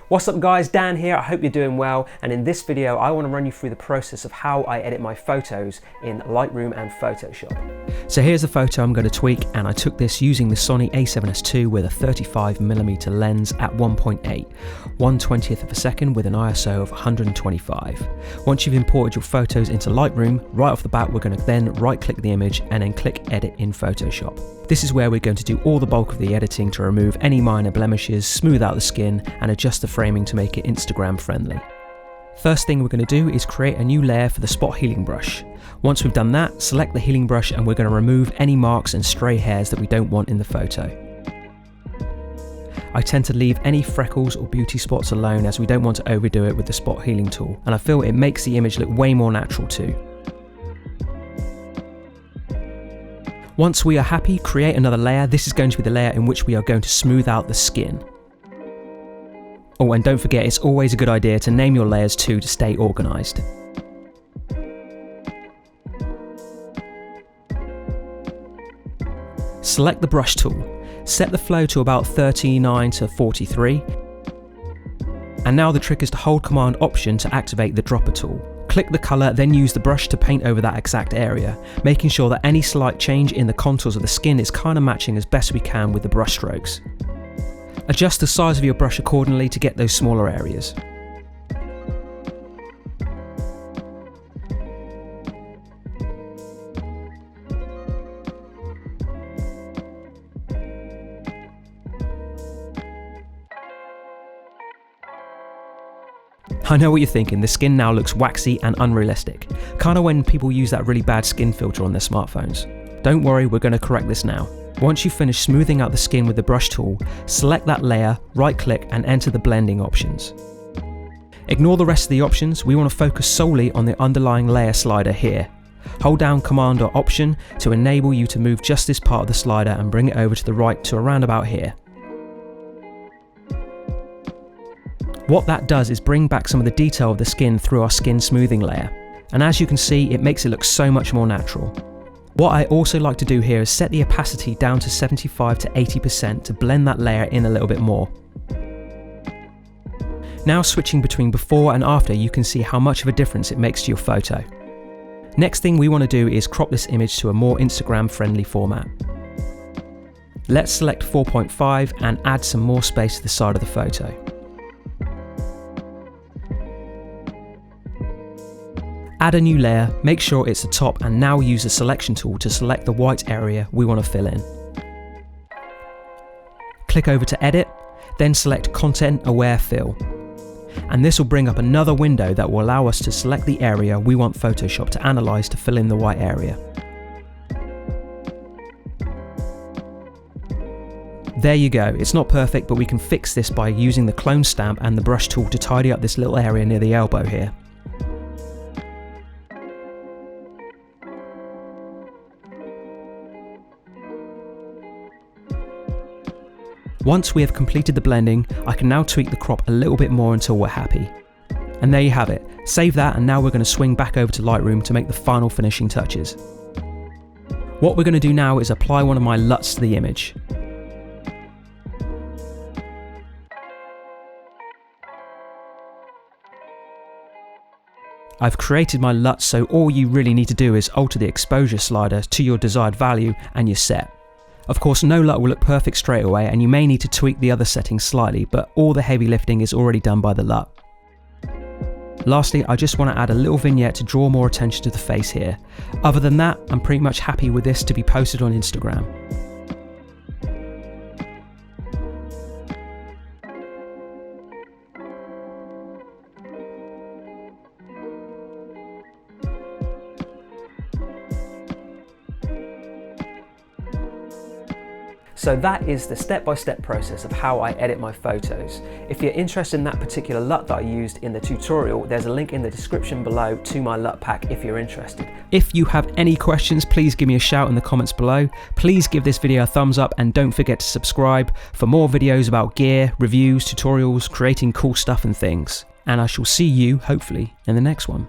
What's up guys, Dan here, I hope you're doing well, and in this video I want to run you through the process of how I edit my photos in Lightroom and Photoshop. So here's the photo I'm going to tweak, and I took this using the Sony a7S II with a 35mm lens at 1.8, 1/20th of a second with an ISO of 125. Once you've imported your photos into Lightroom, right off the bat we're going to then right click the image and then click Edit in Photoshop. This is where we're going to do all the bulk of the editing to remove any minor blemishes, smooth out the skin and adjust the framing to make it Instagram friendly. First thing we're going to do is create a new layer for the spot healing brush. Once we've done that, select the healing brush and we're going to remove any marks and stray hairs that we don't want in the photo. I tend to leave any freckles or beauty spots alone as we don't want to overdo it with the spot healing tool, and I feel it makes the image look way more natural too. Once we are happy, create another layer. This is going to be the layer in which we are going to smooth out the skin. Oh, and don't forget, it's always a good idea to name your layers too to stay organised. Select the brush tool. Set the flow to about 39 to 43. And now the trick is to hold Command Option to activate the dropper tool. Click the colour, then use the brush to paint over that exact area, making sure that any slight change in the contours of the skin is kind of matching as best we can with the brush strokes. Adjust the size of your brush accordingly to get those smaller areas. I know what you're thinking, the skin now looks waxy and unrealistic, kind of when people use that really bad skin filter on their smartphones. Don't worry, we're going to correct this now. Once you've finished smoothing out the skin with the brush tool, select that layer, right click and enter the blending options. Ignore the rest of the options, we want to focus solely on the underlying layer slider here. Hold down Command or Option to enable you to move just this part of the slider and bring it over to the right to around about here. What that does is bring back some of the detail of the skin through our skin smoothing layer, and as you can see it makes it look so much more natural. What I also like to do here is set the opacity down to 75 to 80% to blend that layer in a little bit more. Now switching between before and after, you can see how much of a difference it makes to your photo. Next thing we want to do is crop this image to a more Instagram friendly format. Let's select 4.5 and add some more space to the side of the photo. Add a new layer, make sure it's the top, and now use the selection tool to select the white area we want to fill in. Click over to Edit, then select Content Aware Fill. And this will bring up another window that will allow us to select the area we want Photoshop to analyze to fill in the white area. There you go, it's not perfect, but we can fix this by using the clone stamp and the brush tool to tidy up this little area near the elbow here. Once we have completed the blending, I can now tweak the crop a little bit more until we're happy. And there you have it. Save that, and now we're going to swing back over to Lightroom to make the final finishing touches. What we're going to do now is apply one of my LUTs to the image. I've created my LUT, so all you really need to do is alter the exposure slider to your desired value and you're set. Of course, no LUT will look perfect straight away, and you may need to tweak the other settings slightly, but all the heavy lifting is already done by the LUT. Lastly, I just want to add a little vignette to draw more attention to the face here. Other than that, I'm pretty much happy with this to be posted on Instagram. So that is the step-by-step process of how I edit my photos. If you're interested in that particular LUT that I used in the tutorial, there's a link in the description below to my LUT pack if you're interested. If you have any questions, please give me a shout in the comments below. Please give this video a thumbs up and don't forget to subscribe for more videos about gear, reviews, tutorials, creating cool stuff and things. And I shall see you, hopefully, in the next one.